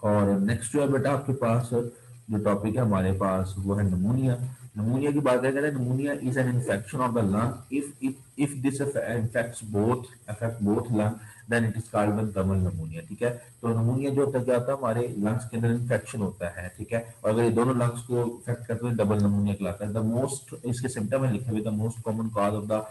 Speaker 1: और नेक्स्ट जो है बेटा आपके पास जो टॉपिक है हमारे पास वो है नमूनिया। नमूनिया की बात करें, pneumonia is an infection of the lung if this affect both lung then it is called double pneumonia. ठीक है, तो नमूनिया जो होता है क्या होता है, हमारे लंग्स के अंदर इन्फेक्शन होता है। ठीक है, और अगर ये दोनों लंग्स को इफेक्ट करते हुए डबल नमूनिया कहलाता है। द मोस्ट इसके सिम्टम है लिखे हुए, the most common cause of the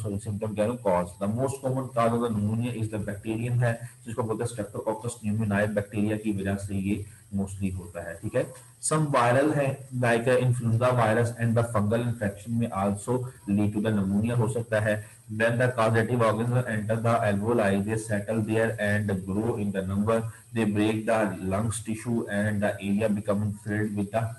Speaker 1: sorry symptom कह रहा हूँ cause, the most common cause of the नमूनिया is the bacterium है जिसको बोलते हैं स्ट्रेप्टोकोकस न्यूमोनियाe बैक्टीरिया की वजह से ये मोस्टली होता है, ठीक है। सम वायरल है like influenza virus and the fungal infection में also lead to the pneumonia हो सकता है। When the causative organisms enter the alveoli, they settle there and grow in the number. They break the lungs tissue and the area becoming filled with the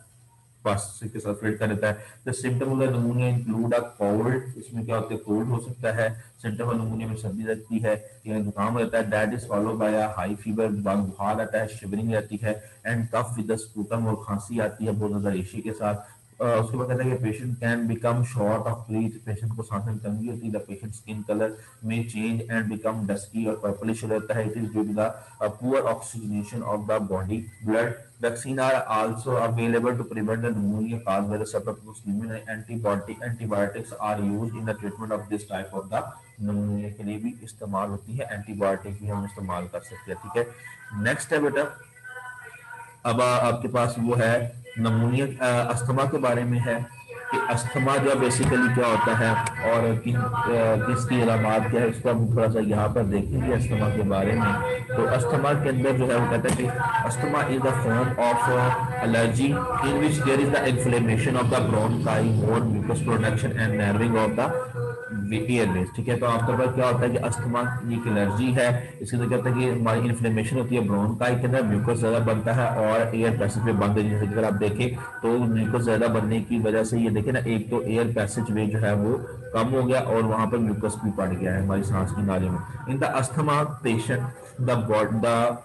Speaker 1: पस के साथ fit कर देता है। The symptom of the pneumonia include a cold, इसमें क्या होता है, कोल्ड हो सकता है। सिम्टम ऑफ निमोनिया में सर्दी लगती है या जुकाम रहता है। That is follow by a high fever, बुखार आता है, शिवरिंग रहती है and cough with the sputum, और खांसी आती है बहुत ज्यादा रेशे के साथ। उसके बाद कहता है कि patient can become short of breath, patient को सांस में तंगी होती है। द पेशेंट स्किन कलर में चेंज एंड बिकम डस्की और पर्पलिश हो जाता है। It is due to the poor oxygenation of the body blood. Vaccine are also available to prevent the pneumonia caused by the cephalosporin, antibiotics are used in the treatment of this type of the pneumonia, के लिए भी इस्तेमाल होती है, antibiotic भी हम इस्तेमाल कर सकते हैं, ठीक है। नेक्स्ट है बेटा, अब आपके पास वो है नमूनिया अस्थमा के बारे में है कि अस्थमा जो बेसिकली क्या होता है और किसकी अलामत क्या है, इसको हम थोड़ा सा यहाँ पर देखेंगे अस्थमा के बारे में। तो अस्थमा के अंदर जो है वो कहता है कि asthma is the form of allergy in which there is the inflammation of the bronchi, more mucus production and narrowing of the airways, ठीक है। तो आमतौर पर क्या होता है कि अस्थमा एक एलर्जी है, इसके अंदर क्या होता है कि हमारी इन्फ्लेमेशन होती है ब्रोंकाई के अंदर, म्यूकस ज्यादा बनता है और एयर पैसेज वे बंद है। जैसे अगर आप देखें तो म्यूकस ज्यादा बनने की वजह से ये देखें ना, एक तो एयर पैसेज वे जो है वो कम हो गया और वहां पर म्यूकस भी बढ़ गया है हमारी सांस की नाली में। In the asthma patient the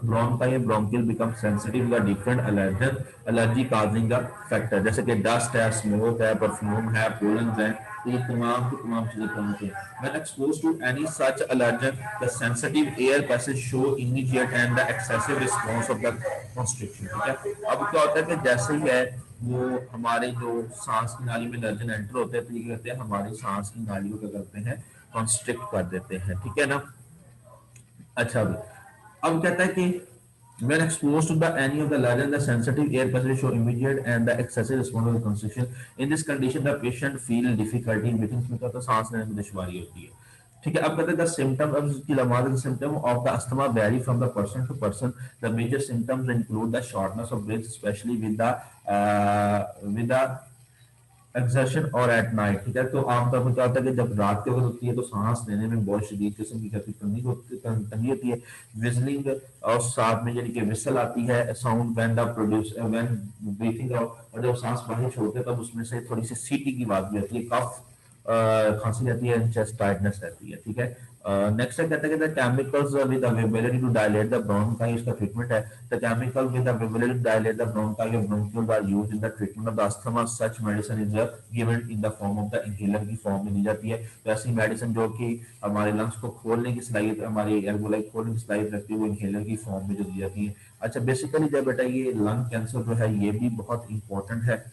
Speaker 1: bronchi bronchial become sensitive the different allergen allergy causing the factor, जैसे कि डस्ट है, स्मोक है, परफ्यूम है, पोलन है, ये तमाम की तमाम चीजें पहुंचती हैं। When exposed to any such allergen, the sensitive air passage show immediate and the excessive response of the constriction, ठीक है। अब क्या होता है कि जैसे ही है वो हमारे जो सांस की नाली में एलर्जन एंटर होते हैं तो ये कहते हैं हमारी सांस की नाली को क्या करते हैं, कॉन्स्ट्रिक्ट कर देते हैं, ठीक है ना। अच्छा, अब कहता है कि when exposed to the any of the allergen, the sensitive air passage show immediate and the excessive response to the constriction. In this condition, the patient feel difficulty in breathing, में तो सांस लेने में दुश्वारी होती है, ठीक है। अब कहते हैं the symptom, अब इसकी लमात the symptom of the asthma vary from the person to person. The major symptoms include the shortness of breath, especially with the exertion और एट नाइट, ठीक है। तो आमतौर पर क्या होता है कि जब रात के वक्त होती है तो सांस लेने में बहुत शदीद किस्म की तंगी होती है। विजलिंग और साथ में यानी कि विसल आती है, sound when the produce when breathing out, और जब सांस बाहर छोड़ते हैं तब उसमें से थोड़ी सी सीटी की आवाज भी आती है, कफ खांसी रहती है, चेस्ट टाइटनेस रहती है, ठीक है। नेक्स्ट है कहता है कि the chemicals with availability to dilate the bronchi, इसका ट्रीटमेंट है। The chemical with availability to dilate the bronchi और bronchiole are used in the treatment of the asthma. Such medicine is given in the form of the inhaler की form में दी जाती है। तो ऐसी मेडिसिन जो कि हमारे लंग्स को खोलने की सलाहियत, हमारी एल्वोलाई खोलने की सलाहियत रखती है, वो इनहेलर की फॉर्म में जो दी जाती है। अच्छा, बेसिकली जब बेटा ये लंग कैंसर जो है ये भी बहुत इंपॉर्टेंट है,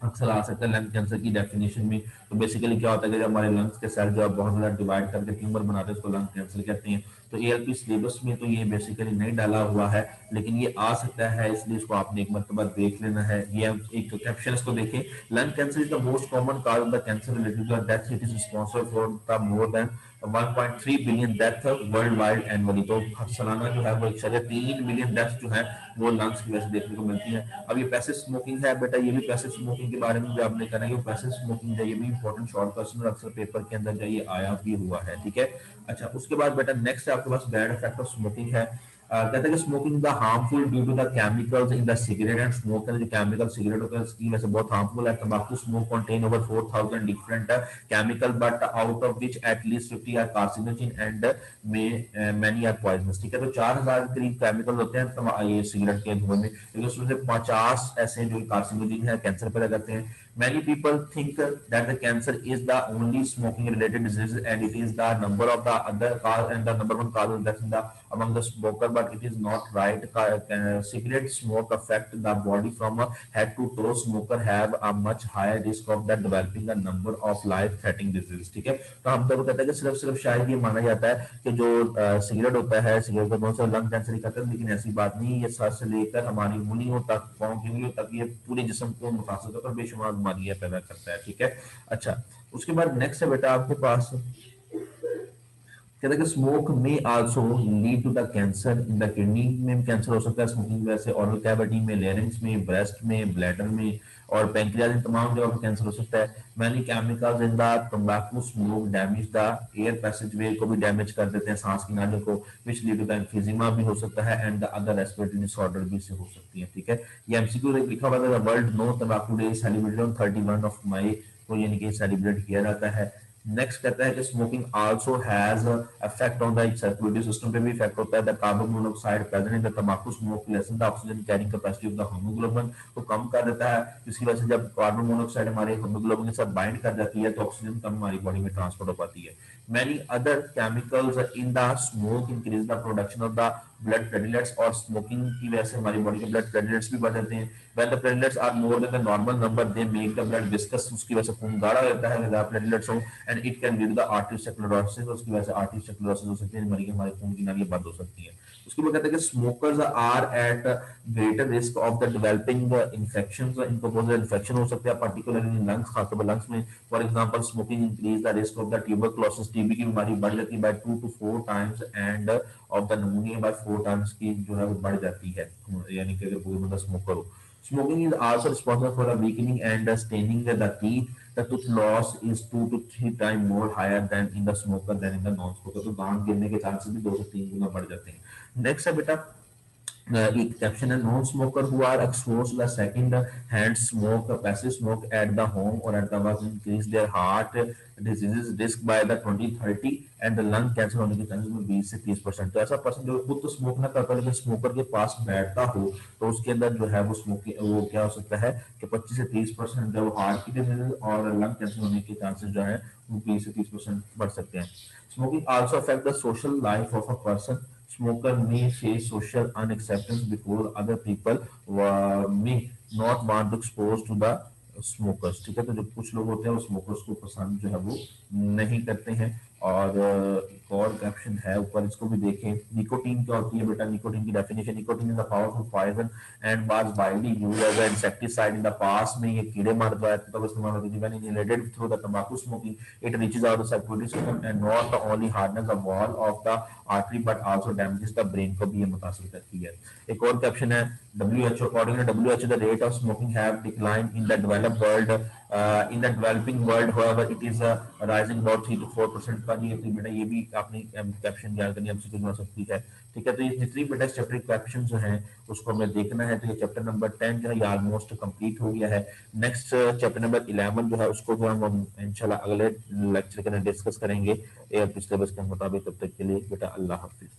Speaker 1: अक्सर आ सकता है लंग कैंसर की डेफिनेशन में। तो बेसिकली क्या होता है कि जब हमारे लंग्स के सेल जो है बहुत ज्यादा डिवाइड करके ट्यूमर बनाते हैं उसको लंग कैंसर कहते हैं। तो एएलपी सिलेबस में तो ये बेसिकली नहीं डाला हुआ है, लेकिन ये आ सकता है, इसलिए इसको आपने एक मरतबा देख लेना है। ये एक कैप्शन इसको देखें, lung cancer is the most common cause of the cancer related to death, it is responsible for the more than 1.3 billion death world wide annually. तो सालाना जो है वो 1.3 बिलियन डेथ जो है वो लंग्स की वजह से देखने को मिलती है। अब ये पैसिव स्मोकिंग है बेटा, ये भी पैसिव स्मोकिंग के बारे में भी आपने कहना है कि पैसिव स्मोकिंग है, ये भी इंपॉर्टेंट शॉर्ट क्वेश्चन और अक्सर पेपर के अंदर जो ये आया भी हुआ है, ठीक है। अच्छा, उसके बाद बेटा नेक्स्ट आपके पास बैड इफेक्ट ऑफ स्मोकिंग है। कहते हैं कि smoking the harmful due to the chemicals in the cigarette and smoke, जो केमिकल सिगरेट होता है उसकी वजह से बहुत हार्मफुल है। तंबाकू smoke contain over 4000 different chemical but out of which at least 50 are carcinogen and many are poisonous, ठीक है। तो 4000 करीब केमिकल होते हैं ये सिगरेट के धुएं में, लेकिन उसमें से 50 ऐसे जो कार्सिनोजेन है, कैंसर पैदा करते हैं। Many people think that the cancer is the only smoking related disease and it is the number of the other cause and the number one cause of death in the among the smoker, but it is not right. Cigarette smoke affect the body from head to toe. Smoker have a much higher risk of that developing a number of life threatening diseases, ठीक है। तो हम तो कहते हैं कि सिर्फ शायद ये माना जाता है कि जो सिगरेट होता है, सिगरेट का बहुत सा लंग कैंसर ही करता है, लेकिन ऐसी बात नहीं। ये सर से लेकर हमारी उंगलियों तक, पाँव की उंगलियों तक, ये पूरे जिस्म को मुतासर करता है, बेशुमार बीमारियां पैदा करता है, ठीक है। अच्छा, उसके बाद नेक्स्ट है बेटा आपके पास कहते हैं कि स्मोक में also lead to the cancer in the kidney में कैंसर हो सकता है स्मोकिंग की वजह से, ऑरल कैविटी में, लेरिंग्स में, ब्रेस्ट में, ब्लैडर में और पैंक्रियाज इन तमाम जगह पर कैंसर हो सकता है। मैनी केमिकल्स इन द तंबाकू smoke damage the air passage वे को भी डैमेज कर देते हैं, सांस की नालियों को, विच लीड टू द एम्फीजिमा भी हो सकता है and the other respiratory disorder भी से हो सकती है। ठीक है, ये एमसीक्यू लिखा हुआ है, वर्ल्ड नो तंबाकू day celebrated on 31 of May, तो यानी कि सेलिब्रेट किया जाता है। नेक्स्ट कहता है कि smoking also has effect on the circulatory system पे भी इफेक्ट होता है। The carbon monoxide present in the तंबाकू smoke lessen the oxygen carrying capacity of the haemoglobin को कम कर देता है, जिसकी वजह से जब कार्बन मोनोऑक्साइड हमारे हीमोग्लोबिन के साथ बाइंड कर जाती है तो ऑक्सीजन कम हमारी बॉडी में ट्रांसपोर्ट हो पाती है। Many other chemicals in the smoke increase the production of the blood platelets, और स्मोकिंग की वजह से हमारी बॉडी के ब्लड प्लेटलेट्स भी बढ़ जाते हैं। When the platelets are more than the normal number they make the blood viscous, उसकी वजह से खून गाढ़ा हो जाता है ज्यादा प्लेटलेट्स हो, and it can lead to the arteriosclerosis, उसकी वजह से आर्टरीस्क्लेरोसिस हो सकती है, मरीज हमारे खून की नालियां बंद हो सकती है। उसके बाद कहते हैं कि smokers are at greater risk of the developing infections, इनको बहुत ज्यादा इन्फेक्शन हो सकते हैं पर्टिकुलरली इन लंग्स, खासतौर पर लंग्स में। For example smoking increase the risk of the tuberculosis, TB की बीमारी बढ़ जाती है by 2 to 4 times and of the pneumonia by 4 times की जो है वो बढ़ जाती है, यानी कि अगर कोई बंदा स्मोकर हो। Smoking is also responsible for a weakening and staining the teeth. The tooth loss is 2 to 3 times more higher than in the smoker than in the non-smoker. तो दांत गिरने के चांसेस भी 2 से 3 गुना बढ़ जाते हैं। नेक्स्ट है बेटा एक कैप्शन है, non smoker who are exposed to the second hand smoke passive smoke at the home और at the work increase their heart diseases risk by the 2030 and the lung cancer होने के chances में 20 से 30%। तो ऐसा person जो खुद तो स्मोक ना करता लेकिन स्मोकर के पास बैठता हो तो उसके अंदर जो है वो स्मोकिंग वो क्या हो सकता है कि 25 से 30% जो हार्ट की डिजीज और लंग कैंसर होने के चांसेस जो है वो 20 से 30% बढ़ सकते हैं। Smoking also affect the social life of a person. Smoker may face social unacceptance because other people may not want to expose to the smokers। ठीक है, तो जो कुछ लोग होते हैं वो स्मोकर्स को पसंद जो है वो नहीं करते हैं। और एक और कैप्शन है ऊपर, इसको भी देखें। निकोटीन क्या होती है बेटा, निकोटीन की definition, nicotine is a powerful poison and was widely used as a insecticide in the past. में ये कीड़े मार दवाई तब इस्तेमाल होती थी। व्हेन इनहेलेटेड थ्रू द तंबाकू smoking it reaches out the circulatory system and not only hardness the wall of the artery but also damages the brain को भी ये मुतासिर करती है। एक और कैप्शन है, WHO according to WHO the rate of smoking have declined in the developed world, in the developing world however it is rising about 3 to 4% पर। ये बेटा ये भी आपने कैप्शन याद करनी हमसे हो सकती है। ठीक है, तो ये जितनी बेटा चैप्टर कैप्शन जो है उसको हमें देखना है। तो ये चैप्टर नंबर 10 जो है ये ऑलमोस्ट कंप्लीट हो गया है। नेक्स्ट चैप्टर नंबर 11 जो है उसको जो हम इंशाल्लाह अगले लेक्चर के अंदर डिस्कस करेंगे पिछले बस के मुताबिक। तब तक के लिए बेटा अल्लाह हाफिज।